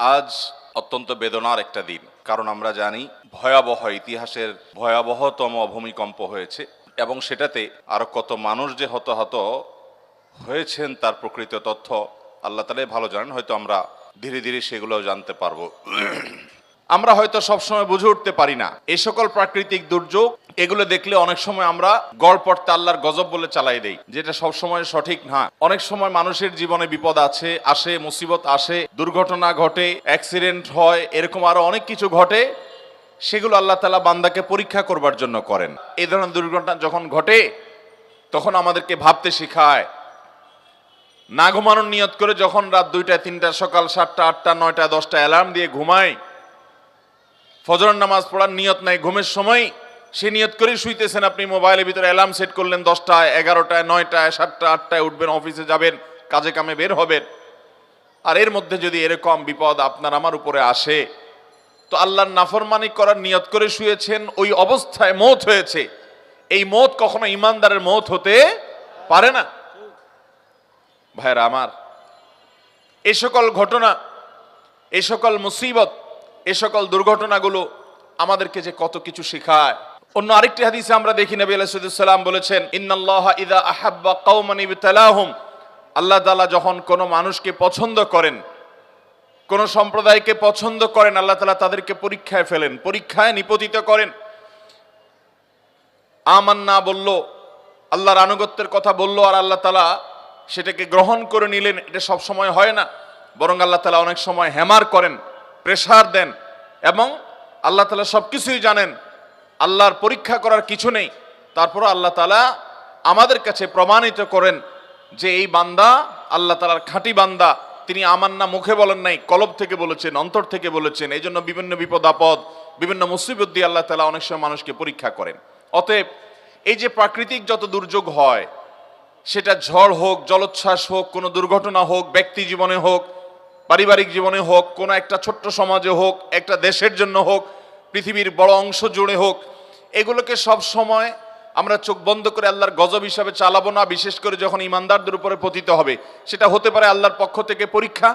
আজ অত্যন্ত বেদনার একটা দিন, কারণ আমরা জানি ভয়াবহ ইতিহাসের ভয়াবহতম ভূমিকম্প হয়েছে এবং সেটাতে আরো কত মানুষ যে হতাহত হয়েছেন তার প্রকৃত তথ্য আল্লাহ তাআলাই ভালো জানেন। হয়তো আমরা ধীরে ধীরে সেগুলো জানতে পারবো। আমরা হয়তো সবসময় বুঝে উঠতে পারি না এই সকল প্রাকৃতিক দুর্যোগ, এগুলো দেখলে অনেক সময় আমরা গড়পড়তে আল্লাহর গজব বলে চালাই দেই, যেটা সবসময় সঠিক না। অনেক সময় মানুষের জীবনে বিপদ আসে, মুসিবত আসে, দুর্ঘটনা ঘটে, অ্যাক্সিডেন্ট হয়, এরকম আরো অনেক কিছু ঘটে। সেগুলো আল্লাহ তাআলা বান্দাকে পরীক্ষা করবার জন্য করেন। এই ধরনের দুর্ঘটনা যখন ঘটে তখন আমাদেরকে ভাবতে শেখায়। না ঘুমানোর নিয়ত করে যখন রাত 2টা 3টা সকাল 7টা 8টা 9টা 10টা অ্যালার্ম দিয়ে ঘুমায়, ফজরের নামাজ পড়ার নিয়ত নাই, ঘুমের সময় সে নিয়ত করেই শুইতেছেন। আপনি মোবাইলের ভিতরে অ্যালার্ম সেট করলেন 10টায় 11টায় 9টায় 7টা 8টায় উঠবেন, অফিসে যাবেন, কাজে কামে বের হবেন। আর এর মধ্যে যদি এরকম বিপদ আপনার আমার উপরে আসে, তো আল্লাহর নাফরমানি করার নিয়ত করে শুয়েছেন, ওই অবস্থায় মওত হয়েছে। এই মওত কখনো ঈমানদারের মওত হতে পারে না। ভাইরা আমার, এই সকল ঘটনা, এই সকল মুসিবত, এই সকল দুর্ঘটনাগুলো আমাদেরকে যে কত কিছু শেখায়। অন্য আরেকটি হাদিসে আমরা দেখি নবী আলাইহিস সালাম বলেছেন, ইন্নাল্লাহা ইযা আহাব্বা কওমান ইবতালাহুম, আল্লাহ তাআলা যখন কোনো মানুষকে পছন্দ করেন, কোন সম্প্রদায়কে পছন্দ করেন, আল্লাহ তাআলা তাদেরকে পরীক্ষায় ফেলেন, পরীক্ষায় নিপতিত করেন। আমান্না বলল, আল্লাহর আনুগত্যের কথা বলল, আর আল্লাহ তাআলা সেটাকে গ্রহণ করে নিলেন। এটা সব সময় হয় না, বরং আল্লাহ তাআলা অনেক সময় হ্যামার করেন, প্রেসার দেন, এবং আল্লাহ তাআলা সবকিছুই জানেন, আল্লাহর পরীক্ষা করার কিছু নেই। তারপর আল্লাহ তাআলা আমাদের কাছে প্রমাণিত করেন যে এই বান্দা আল্লাহ তাআলার খাঁটি বান্দা। তিনি আমান্না মুখে বলেন নাই, কলব থেকে বলেছেন, অন্তর থেকে বলেছেন। এই জন্য বিভিন্ন বিপদ আপদ, বিভিন্ন মুসিবত দিয়ে আল্লাহ তাআলা অনেক সময় মানুষকে পরীক্ষা করেন। অতএব এই যে প্রাকৃতিক যত দুর্যোগ হয়, সেটা ঝড় হোক, জলোচ্ছ্বাস হোক, কোনো দুর্ঘটনা হোক, ব্যক্তি জীবনে হোক, পারিবারিক জীবনে হোক, কোনো একটা ছোট্ট সমাজে হোক, একটা দেশের জন্য হোক, পৃথিবীর বড় অংশ জুড়ে হোক, এগুলোকে সব সময় আমরা চোখ বন্ধ করে আল্লাহর গজব হিসাবে চালাবো না। বিশেষ করে যখন ঈমানদারদের উপরে পতিত হবে, সেটা হতে পারে আল্লাহর পক্ষ থেকে পরীক্ষা,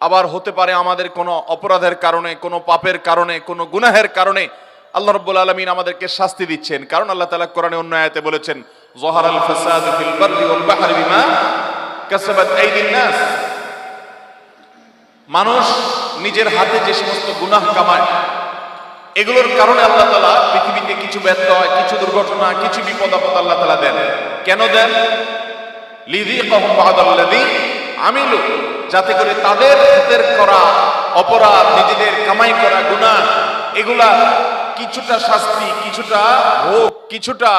আবার হতে পারে আমাদের কোনো অপরাধের কারণে, কোনো পাপের কারণে, কোনো গুনাহের কারণে আল্লাহ রাব্বুল আলামিন আমাদেরকে শাস্তি দিচ্ছেন। কারণ আল্লাহ তাআলা কোরআনে অন্য আয়াতে বলেছেন, যাহারাল ফাসাদু ফিল বাররি ওয়াল বাহরি বিমা কাসাবাত আইদিন নাস, মানুষ নিজের হাতে যে সমস্ত গুনাহ কামায়, এগুলোর কারণে আল্লাহ তাআলা পৃথিবীতে কিছু ব্যত্যয়, কিছু দুর্ঘটনা, কিছু বিপদ আপদ আল্লাহ তাআলা দেন। কেন দেন? লিযিকাহুম বা'দাল্লাযী আমিলু, যাতে করে তাদের হাতের করা অপরাধ, নিজেদের কামাই করা গুনাহ, এগুলা কিছুটা শাস্তি, কিছুটা ভোগ, কিছুটা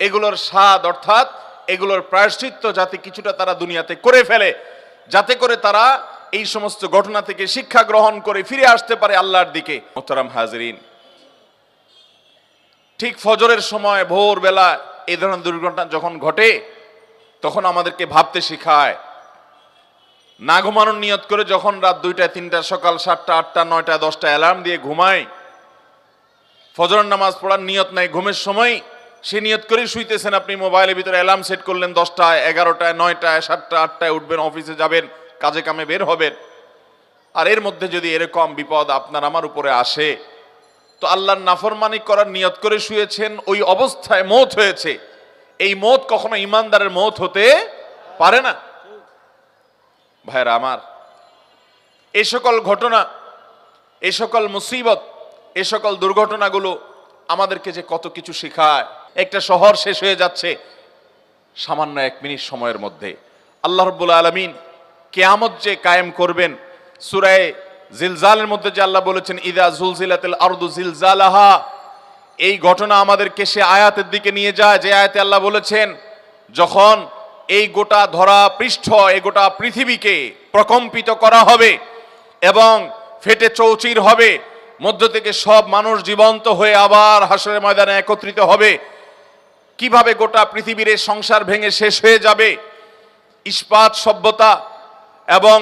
এগুলোর স্বাদ, অর্থাৎ এগুলোর প্রায়শ্চিত্ত যাতে কিছুটা তারা দুনিয়াতে করে ফেলে, যাতে করে তারা এই সমস্ত ঘটনা থেকে শিক্ষা গ্রহণ করে ফিরে আসতে পারে আল্লাহর দিকে। মোহতারাম হাজরিন, ঠিক ফজরের সময় ভোরবেলা এই ধরনের দুর্ঘটনা যখন ঘটে, তখন আমাদেরকে ভাবতে শেখায়। না ঘুমানোর নিয়ত করে যখন রাত 2টা 3টা সকাল 7টা 8টা 9টা 10টা অ্যালার্ম দিয়ে ঘুমায়, ফজরের নামাজ পড়ার নিয়ত নাই, ঘুমের সময় সে নিয়ত করেই শুইতেছেন। আপনি মোবাইলের ভিতরে অ্যালার্ম সেট করলেন 10টায় 11টায় 9টায় 7টা 8টায় উঠবেন, অফিসে যাবেন, কাজে কামে বের হবেন। আর এর মধ্যে যদি এরকম বিপদ আপনার আমার উপরে আসে, তো আল্লাহর নাফরমানি করার নিয়ত করে শুয়েছেন, ওই অবস্থায় মওত হয়েছে। এই মওত কখনো ঈমানদারের মওত হতে পারে না। ভাইরা আমার, এই সকল ঘটনা, এই সকল মুসিবত, এই সকল দুর্ঘটনাগুলো আমাদেরকে যে কত কিছু শেখায়। একটা শহর শেষ হয়ে যাচ্ছে সামান্য 1 মিনিট সময়ের মধ্যে। আল্লাহ রাব্বুল আলামিন কিয়ামত যে কায়েম করবেন, সূরা জিলজালের মধ্যে যে আল্লাহ বলেছেন, ইযা জুলজিলাতিল আরদু জিলজালাহা, এই ঘটনা আমাদেরকে সে আয়াতের দিকে নিয়ে যায় যে আয়াতে আল্লাহ বলেছেন, যখন এই গোটা ধরা পৃষ্ঠ, এই গোটা পৃথিবীকে প্রকম্পিত করা হবে এবং ফেটে চৌচির হবে, মধ্য থেকে সব মানুষ জীবন্ত হয়ে আবার হাসরের ময়দানে একত্রিত হবে। কিভাবে গোটা পৃথিবীর এই সংসার ভেঙে শেষ হয়ে যাবে, ইস্পাত সভ্যতা এবং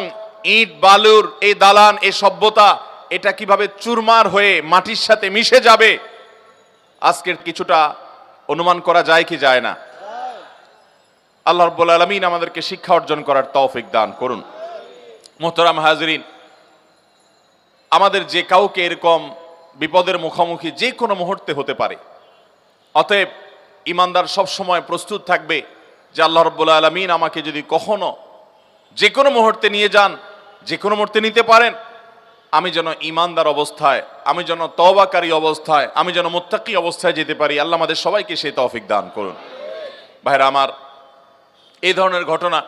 ইট বালুর এই দালান, এই সভ্যতা, এটা কিভাবে চুরমার হয়ে মাটির সাথে মিশে যাবে, আজকের কিছুটা অনুমান করা যায় কি যায় না? আল্লাহ রাব্বুল আলামিন আমাদেরকে শিক্ষা অর্জন করার তৌফিক দান করুন। মোহতারাম হাজরিন, আমাদের যে কাউকে এরকম বিপদের মুখোমুখি যে কোনো মুহূর্তে হতে পারে। অতএব ইমানদার সব সময় প্রস্তুত থাকবে যে আল্লাহ রাব্বুল আলামিন আমাকে যদি কখনো যে কোনো মুহূর্তে নিয়ে যান, যে কোনো মুহূর্তে নিতে পারেন, আমি যেন ইমানদার অবস্থায়, আমি যেন তওবাকারী অবস্থায়, আমি যেন মুত্তাকি অবস্থায় যেতে পারি। আল্লাহ আমাদের সবাইকে সেই তৌফিক দান করুন। ভাইরা আমার, এই ধরনের ঘটনা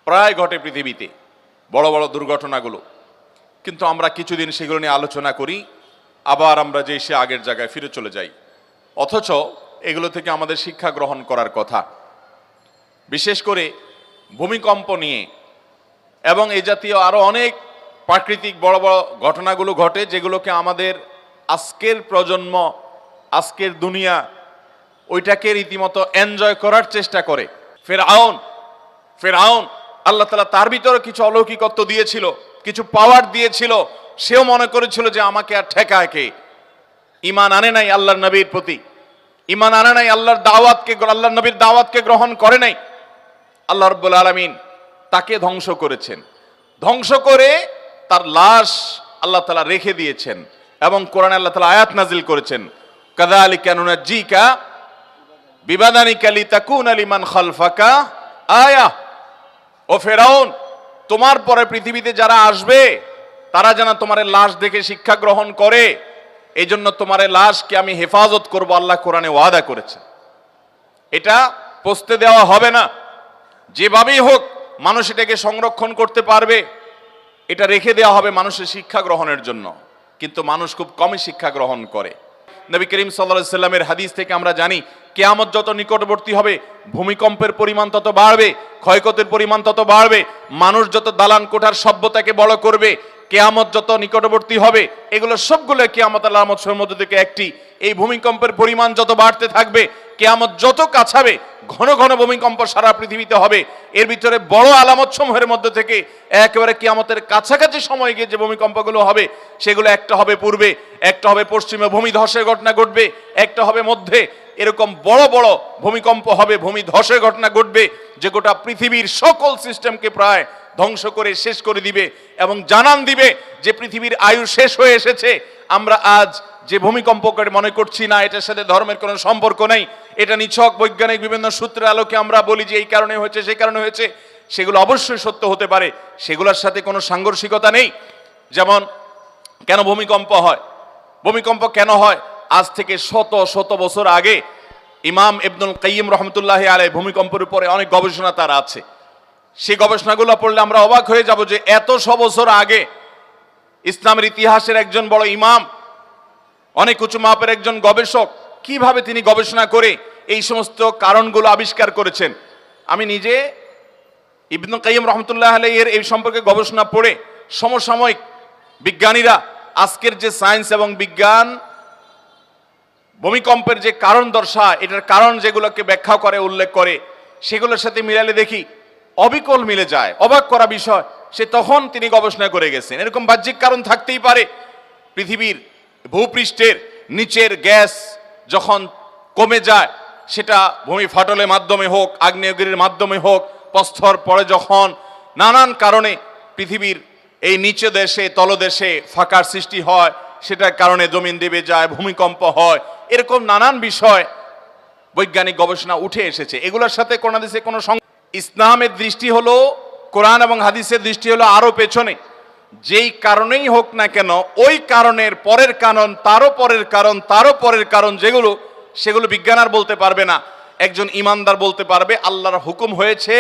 প্রায় ঘটে পৃথিবীতে, বড় বড় দুর্ঘটনাগুলো, কিন্তু আমরা কিছুদিন সেগুলো নিয়ে আলোচনা করি, আবার আমরা যে সে আগের জায়গায় ফিরে চলে যাই। অথচ এগুলো থেকে আমাদের শিক্ষা গ্রহণ করার কথা। বিশেষ করে ভূমিকম্প নিয়ে এবং এই জাতীয় আরো অনেক প্রাকৃতিক বড় বড় ঘটনাগুলো ঘটে, যেগুলোকে আমাদের আজকের প্রজন্ম, আজকের দুনিয়া ওইটাকে রীতিমতো এনজয় করার চেষ্টা করে। ফেরাউন আল্লাহ তাআলা তার ভিতরে কিছু অলৌকিকত্ব দিয়েছিল, কিছু পাওয়ার দিয়েছিল, সেও মনে করেছিল যে আমাকে আর ঠেকায় কে। ঈমান আনে নাই আল্লাহর নবীর প্রতি, ঈমান আনে নাই আল্লাহর দাওয়াতকে, আল্লাহর নবীর দাওয়াতকে গ্রহণ করে নাই। আল্লাহ রাব্বুল আলামিন তাকে ধ্বংস করেছেন, ধ্বংস করে তার লাশ আল্লাহ তাআলা রেখে দিয়েছেন এবং কোরআনে আল্লাহ তাআলা আয়াত নাজিল করেছেন, কাযালিকা নুনাজ্জিকা বিবাদানিকা লিতাকুনা লিমান খালফাকা আয়া। ও ফেরাউন, তোমার পরে পৃথিবীতে যারা আসবে তারা যেন তোমার লাশ দেখে শিক্ষা গ্রহণ করে, এই জন্য তোমার লাশকে আমি হেফাজত করব, আল্লাহ কোরআনে ওয়াদা করেছে। এটা পচতে দেওয়া হবে না, যেভাবেই হোক মানুষ এটাকে সংরক্ষণ করতে পারবে, এটা রেখে দেওয়া হবে মানুষের শিক্ষা গ্রহণের জন্য। কিন্তু মানুষ খুব কমই শিক্ষা গ্রহণ করে। নবী করিম সাল্লাল্লাহু আলাইহি সাল্লামের হাদিস থেকে আমরা জানি, কিয়ামত যত নিকটবর্তী হবে ভূমিকম্পের পরিমাণ তত বাড়বে, ক্ষয়ক্ষতির পরিমাণ তত বাড়বে, মানুষ যত দালান কোঠার সভ্যতাকে বড় করবে, কিয়ামত যত নিকটবর্তী হবে, এগুলো সবগুলো কিয়ামতের আলামতের মধ্যে থেকে একটি। এই ভূমিকম্পের পরিমাণ যত বাড়তে থাকবে, কিয়ামত যত কাছাবে, ঘন ঘন ভূমিকম্প সারা পৃথিবীতে হবে। এর ভিতরে বড় আলামত সমূহের মধ্যে থেকে একেবারে কিয়ামতের কাছাকাছি সময় গিয়ে যে ভূমিকম্পগুলো হবে, সেগুলো একটা হবে পূর্বে, একটা হবে পশ্চিমে, ভূমি ধসের ঘটনা ঘটবে, একটা হবে মধ্যে। এরকম বড় বড় ভূমিকম্প হবে, ভূমি ধসের ঘটনা ঘটবে, যে গোটা পৃথিবীর সকল সিস্টেমকে প্রায় ধ্বংস করে শেষ করে দিবে এবং জানান দিবে যে পৃথিবীর আয়ু শেষ হয়ে এসেছে। আমরা আজ যে ভূমিকম্প করে মনে করছি না, এটার সাথে ধর্মের কোনো সম্পর্ক নেই, এটা নিছক বৈজ্ঞানিক বিভিন্ন সূত্রের আলোকে আমরা বলি যে এই কারণে হয়েছে, সেই কারণে হয়েছে, সেগুলো অবশ্যই সত্য হতে পারে, সেগুলোর সাথে কোনো সাংঘর্ষিকতা নেই। যেমন কেন ভূমিকম্প হয়, ভূমিকম্প কেন হয়, আজ থেকে শত শত বছর আগে ইমাম ইবনুল কাইয়িম রাহমাতুল্লাহি আলাইহি ভূমিকম্পের উপরে অনেক গবেষণা তার আছে। সেই গবেষণাগুলো পড়লে আমরা অবাক হয়ে যাব যে এত বছর আগে ইসলামের ইতিহাসের একজন বড় ইমাম, অনেক উঁচু মাপের একজন গবেষক, কিভাবে তিনি গবেষণা করে এই সমস্ত কারণগুলো আবিষ্কার করেছেন। আমি নিজে ইবনুল কাইয়িম রাহমাতুল্লাহি আলাইহি এর এই সম্পর্কে গবেষণা পড়ে সমসাময়িক বিজ্ঞানীরা আজকের যে সায়েন্স এবং বিজ্ঞান ভূমিকম্পের যে কারণ দর্শায়, এটার কারণ যেগুলোকে ব্যাখ্যা করে, উল্লেখ করে, সেগুলোর সাথে মিলালে দেখি অবিকল মিলে যায়। অবাক করা বিষয়, সে তখন তিনি গবেষণা করে গেছেন। এরকম বাহ্যিক কারণ থাকতেই পারে। পৃথিবীর ভূপৃষ্ঠের নিচের গ্যাস যখন কমে যায়, সেটা ভূমি ফাটলের মাধ্যমে হোক, আগ্নেয়গিরির মাধ্যমে হোক, প্রস্তর পরে যখন নানান কারণে পৃথিবীর এই নিচে দেশে তলদেশে ফাঁকার সৃষ্টি হয়, সেটার কারণে জমিন দেবে যায়, ভূমিকম্প হয়, এরকম নানান বিষয় বৈজ্ঞানিক গবেষণা উঠে এসেছে। এগুলোর সাথে কোন হাদিসে কোনো ইসলামের দৃষ্টি হলো, কোরআন এবং হাদিসের দৃষ্টি হলো আরো পেছনে। যেই কারণেই হোক না কেন, ওই কারণের পরের কারণ, তারও পরের কারণ, তারও পরের কারণ, যেগুলো সেগুলো বিজ্ঞান আর বলতে পারবে না, একজন ইমানদার বলতে পারবে আল্লাহর হুকুম হয়েছে,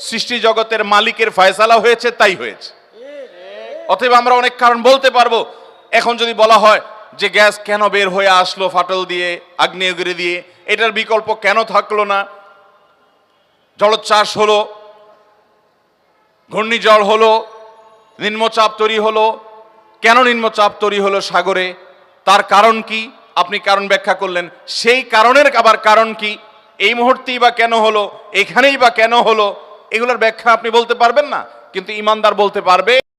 সৃষ্টি জগতের মালিকের ফয়সালা হয়েছে, তাই হয়েছে। অতএব আমরা অনেক কারণ বলতে পারবো। এখন যদি বলা হয় যে গ্যাস কেন বের হয়ে আসলো ফাটল দিয়ে, আগ্নেয়গিরি দিয়ে, এটার বিকল্প কেন থাকলো না? জলোচ্ছ্বাস হলো, ঘূর্ণিঝড় হলো, নিম্নচাপ তৈরি হলো, কেন নিম্নচাপ তৈরি হলো সাগরে, তার কারণ কি? আপনি কারণ ব্যাখ্যা করলেন, সেই কারণের আবার কারণ কি? এই মুহূর্তেই বা কেন হলো, এখানেই বা কেন হলো? এগুলোর ব্যাখ্যা আপনি বলতে পারবেন না, কিন্তু ইমানদার বলতে পারবে।